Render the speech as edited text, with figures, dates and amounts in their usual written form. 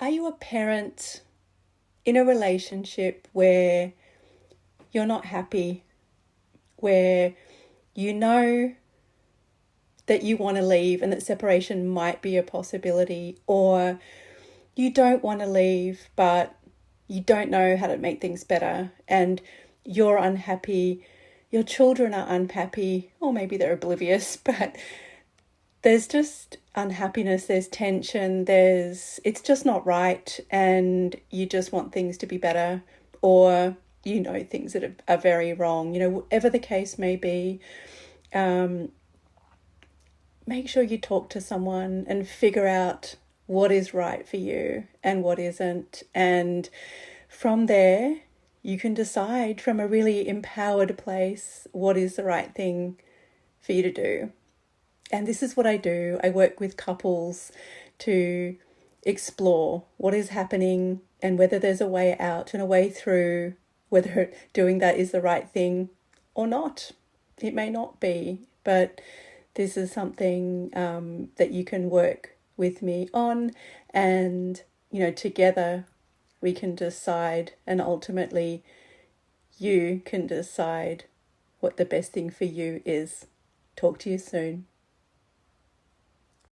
Are you a parent in a relationship where you're not happy, where you know that you want to leave and that separation might be a possibility, or you don't want to leave but you don't know how to make things better and you're unhappy, your children are unhappy, or maybe they're oblivious, but there's just unhappiness, there's tension, it's just not right, and you just want things to be better, or things that are very wrong, whatever the case may be. Make sure you talk to someone and figure out what is right for you and what isn't, and from there you can decide from a really empowered place what is the right thing for you to do. And this is what I do. I work with couples to explore what is happening and whether there's a way out and a way through, whether doing that is the right thing or not. It may not be, but this is something that you can work with me on, and together we can decide, and ultimately you can decide what the best thing for you is. Talk to you soon.